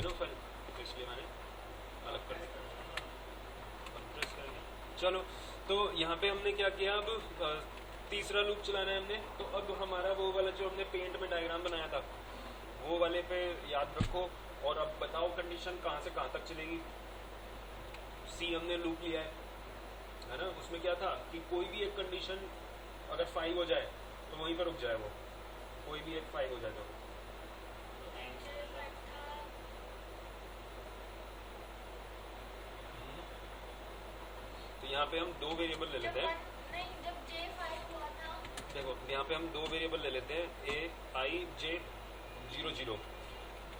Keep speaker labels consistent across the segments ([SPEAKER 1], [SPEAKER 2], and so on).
[SPEAKER 1] ना फाइल, तो इसलिए मैंने अलग कर दिया। प्रेस करेंगे। चलो, तो यहाँ पे हमने क्या किया, अब तीसरा लूप चलाना है हमने। तो अब हमारा वो वाला जो हमने पेंट में डायग्राम बनाया था वो वाले पे याद रखो, और अब बताओ कंडीशन कहाँ से कहाँ तक चलेगी। सी हमने लूप लिया है ना, उसमें क्या था कि कोई भी एक कंडीशन अगर 5 हो जाए तो वहीं पर रुक जाए, वो कोई भी एक 5 हो जाए तो। तो यहाँ पे हम दो वेरिएबल ले लेते हैं।
[SPEAKER 2] जब J5 हुआ था,
[SPEAKER 1] देखो यहाँ पे हम दो वेरिएबल ले लेते हैं, ए आई जे 00,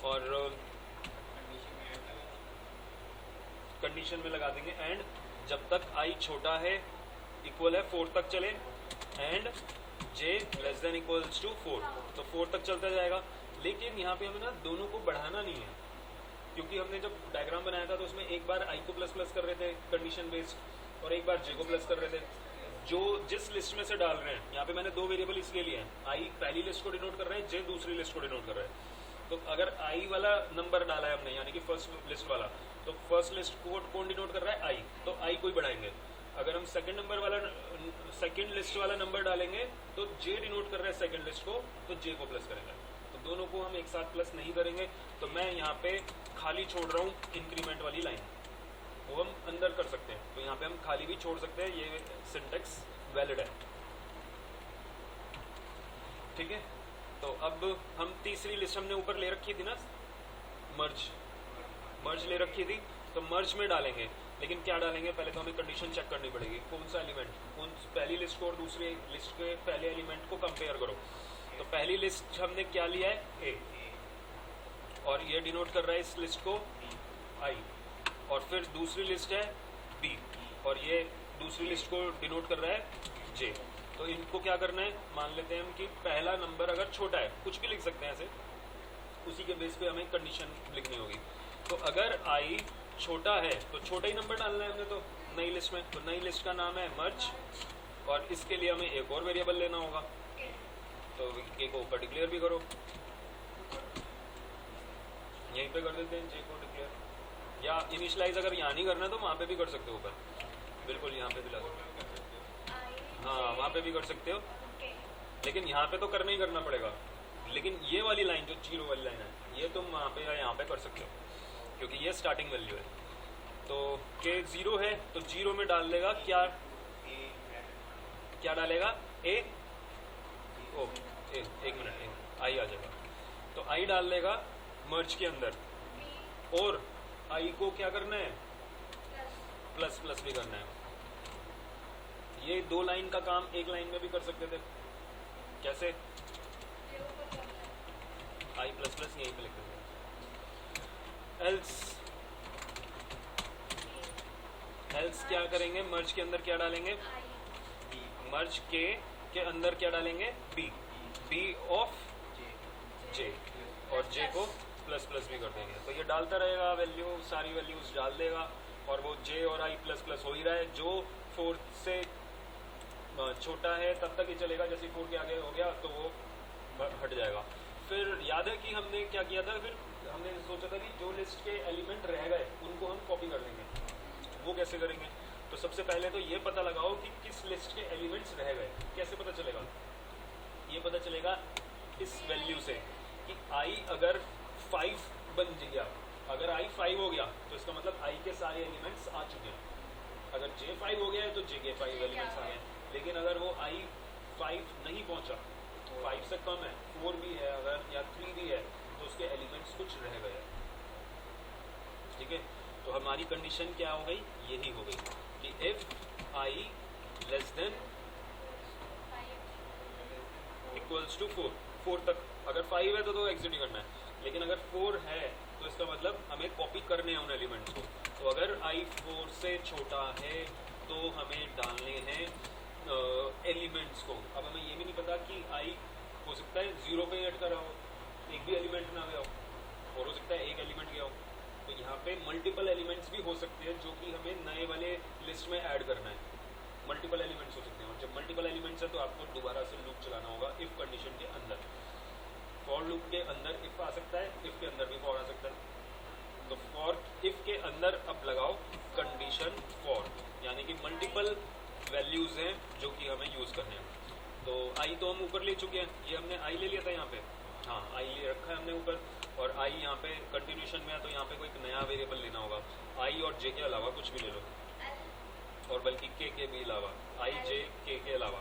[SPEAKER 1] और कंडीशन में लगा देंगे एंड जब तक आई छोटा है इक्वल है 4 तक चले, and j less than equals to 4, तो 4 तक चलता जाएगा। लेकिन यहाँ पे हमें ना दोनों को बढ़ाना नहीं है, क्योंकि हमने जब डायग्राम बनाया था तो उसमें एक बार आई को प्लस प्लस कर रहे थे कंडीशन बेस्ड, और एक बार जे को प्लस कर रहे थे। जो जिस लिस्ट में से डाल रहे हैं, यहाँ पे मैंने दो वेरिएबल इसलिए लिए हैं, आई पहली लिस्ट को डिनोट कर रहे हैं, जे दूसरी लिस्ट को डिनोट कर रहे हैं। तो अगर आई वाला नंबर डाला है हमने, यानी कि फर्स्ट लिस्ट वाला, तो फर्स्ट लिस्ट को कौन डिनोट कर रहा है, आई, तो आई को ही बढ़ाएंगे। अगर हम सेकंड नंबर वाला सेकंड लिस्ट वाला नंबर डालेंगे तो जे डिनोट कर रहे हैं सेकंड लिस्ट को, तो जे को प्लस करेंगे। तो दोनों को हम एक साथ प्लस नहीं करेंगे, तो मैं यहाँ पे खाली छोड़ रहा हूँ इंक्रीमेंट वाली लाइन, वो हम अंदर कर सकते हैं। तो यहाँ पे हम खाली भी छोड़ सकते हैं, ये सिंटेक्स वैलिड है, ठीक है। तो अब हम तीसरी लिस्ट हमने ऊपर ले रखी थी ना, मर्ज ले रखी थी, तो मर्ज में डालेंगे। लेकिन क्या डालेंगे, पहले तो हमें कंडीशन चेक करनी पड़ेगी, कौन सा एलिमेंट, कौन पहली लिस्ट को और दूसरी लिस्ट के पहले एलिमेंट को कंपेयर करो। तो पहली लिस्ट हमने क्या लिया है, ए, और ये डिनोट कर रहा है इस लिस्ट को आई, और फिर दूसरी लिस्ट है बी, और ये दूसरी लिस्ट को डिनोट कर रहा है जे। तो इनको क्या करना है, मान लेते हैं हम कि पहला नंबर अगर छोटा है, कुछ भी लिख सकते हैं ऐसे, उसी के बेस पे हमें कंडीशन लिखनी होगी। तो अगर आई छोटा है तो छोटा ही नंबर डालना है हमने तो नई लिस्ट में। तो नई लिस्ट का नाम है मर्ज, और इसके लिए हमें एक और वेरिएबल लेना होगा, तो ए को ऊपर डिक्लेयर भी करो, यहीं पे कर देते हैं जे को डिक्लेयर, या इनिशियलाइज अगर यहाँ नहीं करना है तो वहाँ पे भी कर सकते हो ऊपर, बिल्कुल यहाँ पे भी लगा, हाँ वहाँ पे भी कर सकते हो, लेकिन यहाँ पे तो करना ही करना पड़ेगा। लेकिन ये वाली लाइन जो 0 वाली लाइन है, ये तुम वहाँ पे या यहाँ पे कर सकते हो, क्योंकि ये स्टार्टिंग वैल्यू है। तो के 0 है तो 0 में डाल देगा क्या, क्या डालेगा, ए, ओ ए, एक मिनट, आई आ जाएगा, तो आई डाल देगा मर्ज के अंदर, और आई को क्या करना है, प्लस प्लस भी करना है। ये दो लाइन का काम एक लाइन में भी कर सकते थे, कैसे, आई प्लस प्लस यहीं पे लिख देंगे। एल्स क्या करेंगे, मर्ज के अंदर क्या डालेंगे, मर्ज के अंदर क्या डालेंगे, बी ऑफ जे, और जे को प्लस प्लस भी कर देंगे। तो ये डालता रहेगा वैल्यू, सारी वैल्यूज डाल देगा, और वो जे और आई प्लस प्लस हो ही रहा है। जो 4 से छोटा है तब तक ही चलेगा, जैसे 4 के आगे हो गया तो वो हट जाएगा। फिर याद है कि हमने क्या किया था, फिर हमने सोचा था कि जो लिस्ट के एलिमेंट रह गए उनको हम कॉपी कर लेंगे। वो कैसे करेंगे, तो सबसे पहले तो ये पता लगाओ कि किस लिस्ट के एलिमेंट्स रह गए। कैसे पता चलेगा, ये पता चलेगा इस वैल्यू से कि आई अगर 5 बन गया, अगर आई 5 हो गया तो इसका मतलब आई के सारे एलिमेंट्स आ चुके हैं। अगर जे 5 हो गया है तो जे के 5 एलिमेंट्स आ गए। लेकिन अगर वो आई 5 नहीं पहुंचा, 5 से कम है, 4 भी है अगर, या 3 भी है, तो उसके एलिमेंट्स कुछ रह गए। ठीक है, तो हमारी कंडीशन क्या हो गई, यही हो गई कि if i less than equals to 4 तक, अगर 5 है तो एग्जिट ही करना है, लेकिन अगर 4 है तो इसका मतलब हमें कॉपी करने हैं उन एलिमेंट्स को। तो अगर आई 4 से छोटा है तो हमें डालने हैं एलिमेंट्स को। अब हमें ये भी नहीं पता कि आई हो सकता है 0 पे ऐड करा हो, एक भी एलिमेंट ना गया हो, और हो सकता है एक एलिमेंट गया हो। तो यहाँ पे मल्टीपल एलिमेंट्स भी हो सकते हैं जो कि हमें नए वाले लिस्ट में ऐड करना है। मल्टीपल एलिमेंट्स हो सकते हैं, और जब मल्टीपल एलिमेंट्स है तो आपको दोबारा से लूप चलाना होगा इफ कंडीशन के अंदर। फॉर लूप के अंदर इफ आ सकता है, इफ के अंदर भी फॉर आ सकता है। अंदर अब लगाओ कंडीशन फॉर, यानी कि मल्टीपल वैल्यूज हैं जो कि हमें यूज करने हैं। तो आई तो हम ऊपर ले चुके हैं, ये हमने आई ले लिया था यहाँ पे, हाँ आई ले रखा है हमने ऊपर, और आई यहाँ पे कंटिन्यूशन में है तो यहाँ पे कोई नया वेरिएबल लेना होगा। आई और जे के अलावा कुछ भी ले लो, और बल्कि के भी अलावा, आई जे के अलावा।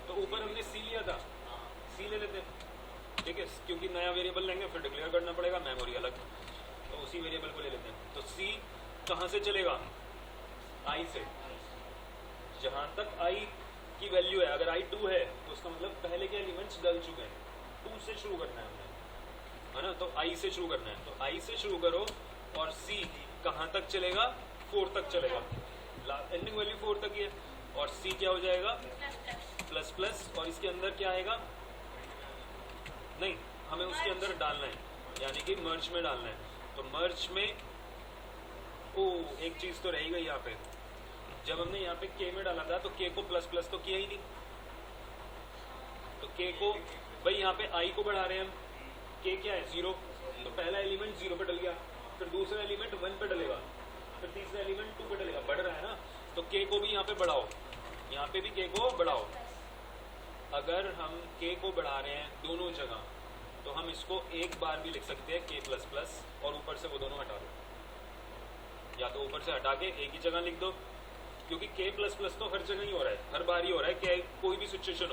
[SPEAKER 1] तो ऊपर हमने सी लिया था, सी ले लेते हैं, ठीक है, क्योंकि नया वेरिएबल लेंगे फिर डिक्लेयर करना पड़ेगा, मेमोरी अलग, तो उसी वेरिएबल को ले लेते हैं। तो सी कहाँ से चलेगा, आई से, जहाँ तक आई की वैल्यू है। अगर आई 2 है तो उसका मतलब पहले के एलिमेंट्स डल चुके हैं, 2 से शुरू करना है हमने, है ना, तो आई से शुरू करना है। तो आई से शुरू करो, और सी कहाँ तक चलेगा, 4 तक चलेगा, एंडिंग वैल्यू 4 तक ही है। और सी क्या हो जाएगा, प्लस प्लस, और इसके अंदर क्या आएगा, नहीं हमें उसके अंदर डालना है, यानी कि मर्ज में डालना है। तो मर्ज में ओ एक चीज तो रह गई यहाँ पे, जब हमने यहाँ पे के में डाला था तो के को प्लस प्लस तो किया ही नहीं, तो के को भाई यहाँ पे आई को बढ़ा रहे हैं हम, के क्या है 0, तो पहला एलिमेंट 0 पे डल गया, फिर दूसरा एलिमेंट 1 पे डलेगा, फिर तीसरा एलिमेंट 2 पे डलेगा, बढ़ रहा है ना। तो के को भी यहाँ पे बढ़ाओ, यहाँ पे भी के को बढ़ाओ। अगर हम के को बढ़ा रहे हैं दोनों जगह तो हम इसको एक बार भी लिख सकते हैं के प्लस प्लस, और ऊपर से वो दोनों हटा दो, या तो ऊपर से हटा के एक ही जगह लिख दो, क्योंकि के प्लस प्लस तो हर जगह ही हो रहा है, हर बार ही हो रहा है, क्या कोई भी सिचुएशन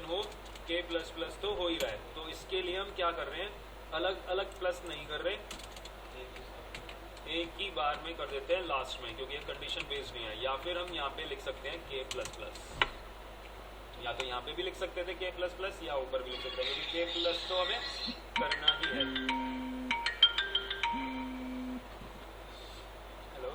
[SPEAKER 1] हो के प्लस प्लस तो हो ही रहा है। तो इसके लिए हम क्या कर रहे हैं, अलग अलग प्लस नहीं कर रहे, एक ही बार में कर देते हैं लास्ट में, क्योंकि ये कंडीशन बेस्ड नहीं है। या फिर हम यहाँ पे लिख सकते हैं के प्लस प्लस, या तो यहाँ पे भी लिख सकते थे के प्लस प्लस, या ऊपर भी लिख सकते हैं, क्योंकि के प्लस तो हमें करना ही है। हेलो,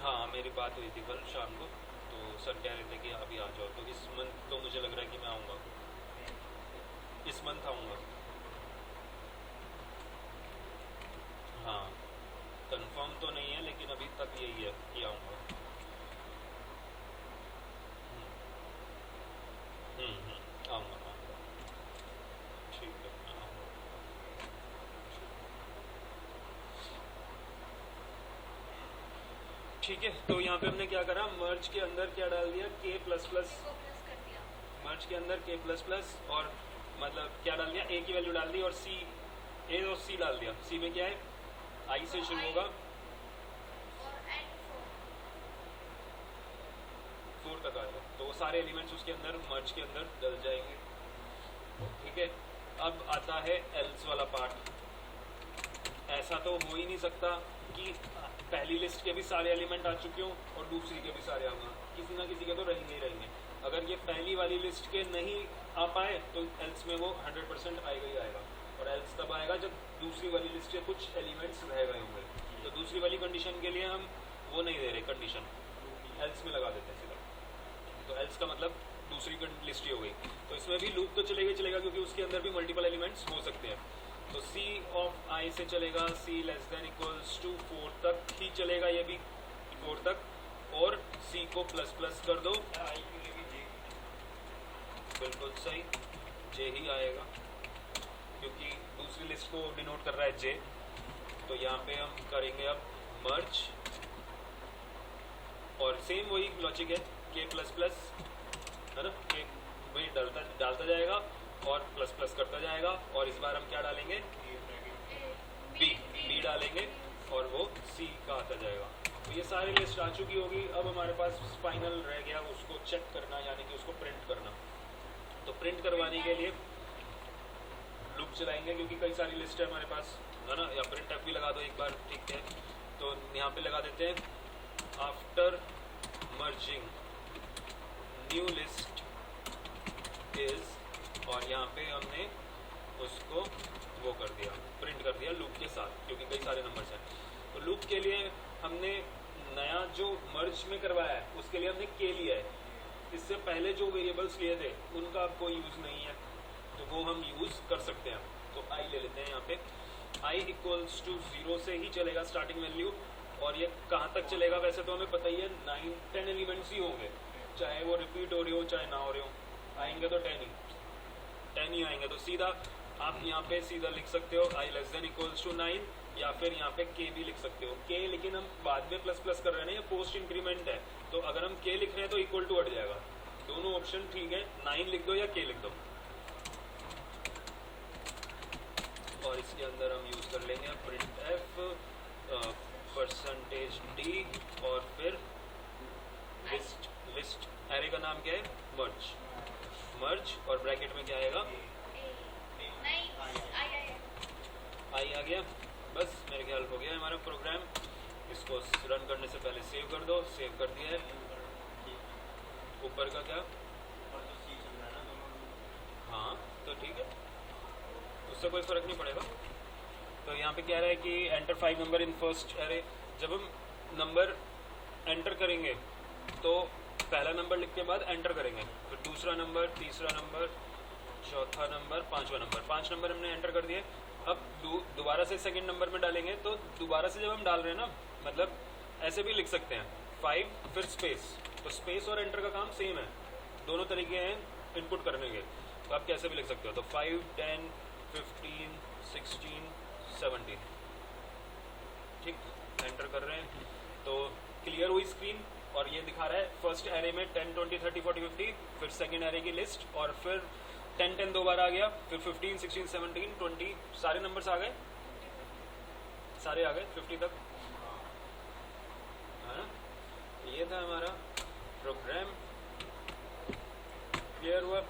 [SPEAKER 1] हाँ मेरी बात हुई थी कल शाम को, तो सर कह रहे थे कि अभी आ जाओ, तो इस मंथ तो मुझे लग रहा है कि मैं आऊँगा, इस मंथ आऊँगा, हाँ कंफर्म तो नहीं है लेकिन अभी तक यही है कि आऊँगा। आऊँगा, ठीक है मैं आऊँगा। ठीक है, तो यहाँ पे हमने क्या करा, मर्ज के अंदर क्या डाल दिया, के प्लस प्लस, मर्ज के अंदर के प्लस प्लस, और मतलब क्या डाल दिया, ए की वैल्यू डाल दी, और सी, ए और सी डाल दिया। सी में क्या है, आई से शुरू होगा, 4 तक आएगा, तो वो सारे एलिमेंट्स उसके अंदर मर्ज के अंदर डल जाएंगे, ठीक है। अब आता है एल्स वाला पार्ट। ऐसा तो हो ही नहीं सकता कि पहली लिस्ट के भी सारे एलिमेंट आ चुके हों और दूसरी के भी सारे आ गए, किसी ना किसी के तो रहेंगे ही रहेंगे। अगर ये पहली वाली लिस्ट के नहीं आ पाए तो एल्स में वो 100% आएगा ही आएगा, और एल्स तब आएगा जब दूसरी वाली लिस्ट के कुछ एलिमेंट्स रह गए होंगे। तो दूसरी वाली कंडीशन के लिए हम वो नहीं दे रहे कंडीशन, एल्स में लगा देते हैं सीधा। तो एल्स का मतलब दूसरी लिस्ट ही हो गई। तो इसमें भी लूप तो चलेगा ही चलेगा, क्योंकि उसके अंदर भी मल्टीपल एलिमेंट्स हो सकते हैं। तो सी ऑफ आई से चलेगा सी लेस देन इक्वल्स टू 4 तक ही चलेगा, ये भी 4 तक, और सी को प्लस प्लस कर दो, बिल्कुल सही, जे ही आएगा क्योंकि दूसरी लिस्ट को डिनोट कर रहा है जे। तो यहाँ पे हम करेंगे अब मर्ज, और सेम वही लॉजिक है, के प्लस प्लस है ना, के में डालता जाएगा और प्लस प्लस करता जाएगा, और इस बार हम क्या डालेंगे, बी डालेंगे, और वो सी का आता जाएगा। तो ये सारी लिस्ट आ चुकी होगी। अब हमारे पास फाइनल रह गया उसको चेक करना, यानी कि उसको प्रिंट करना। तो प्रिंट करवाने के लिए लूप चलाएंगे, क्योंकि कई सारी लिस्ट है हमारे पास, है ना, या प्रिंट एफ भी लगा दो एक बार, ठीक है। तो यहाँ पे लगा देते हैं after merging new list is, और यहाँ पे हमने उसको वो कर दिया, प्रिंट कर दिया लूप के साथ, क्योंकि कई सारे नंबर्स हैं। तो लूप के लिए हमने नया जो मर्ज में करवाया है उसके लिए हमने के लिया है, इससे पहले जो वेरिएबल्स लिए थे उनका अब कोई यूज़ नहीं है, तो वो हम यूज़ कर सकते हैं। तो आई ले लेते हैं यहाँ पे, आई इक्वल्स टू 0 से ही चलेगा स्टार्टिंग वैल्यू, और ये कहाँ तक चलेगा, वैसे तो हमें पता ही है 9-10 एलिमेंट्स ही होंगे, चाहे वो रिपीट हो रही हो चाहे ना हो रहे हो। आएंगे तो 10 ही आएंगे, तो सीधा आप यहाँ पे सीधा लिख सकते हो i less than equals to 9, या फिर यहाँ पे k भी लिख सकते हो। k लेकिन हम बाद में प्लस प्लस कर रहे हैं ना, ये पोस्ट इंक्रीमेंट है, तो अगर हम k लिख रहे हैं तो इक्वल टू हट जाएगा। दोनों ऑप्शन ठीक है, 9 लिख दो या k लिख दो। और इसके अंदर हम यूज कर लेंगे printf परसेंटेज d और फिर लिस्ट एरे का नाम क्या है, मर्ज और ब्रैकेट में क्या आएगा,
[SPEAKER 2] नहीं
[SPEAKER 1] आई आ गया। बस मेरे ख्याल हो गया हमारा प्रोग्राम। इसको रन करने से पहले सेव कर दो, सेव कर दिया है। ऊपर का क्या, हाँ तो ठीक है, उससे कोई फर्क नहीं पड़ेगा। तो यहाँ पे कह रहा है कि enter 5 number in first array. जब हम नंबर एंटर करेंगे तो पहला नंबर लिख के बाद एंटर करेंगे, फिर दूसरा नंबर, तीसरा नंबर, चौथा नंबर, पांचवा नंबर। 5 नंबर हमने एंटर कर दिए। अब दोबारा से सेकंड नंबर में डालेंगे, तो दोबारा से जब हम डाल रहे हैं ना, मतलब ऐसे भी लिख सकते हैं 5 फिर स्पेस, तो स्पेस और एंटर का काम सेम है, दोनों तरीके हैं इनपुट करने के, तो आप कैसे भी लिख सकते हो। तो 5, 10, 15, 16, 17, ठीक, एंटर कर रहे हैं तो क्लियर हुई स्क्रीन। और ये दिखा रहा है फर्स्ट एरे में 10, 20, 30, 40, 50, फिर सेकंड एरे की लिस्ट, और फिर 10, 10 दो बार आ गया, फिर 15, 16, 17, 20, सारे नंबर्स आ गए, सारे आ गए 50 तक, है ना। ये था हमारा प्रोग्राम, क्लियर हुआ।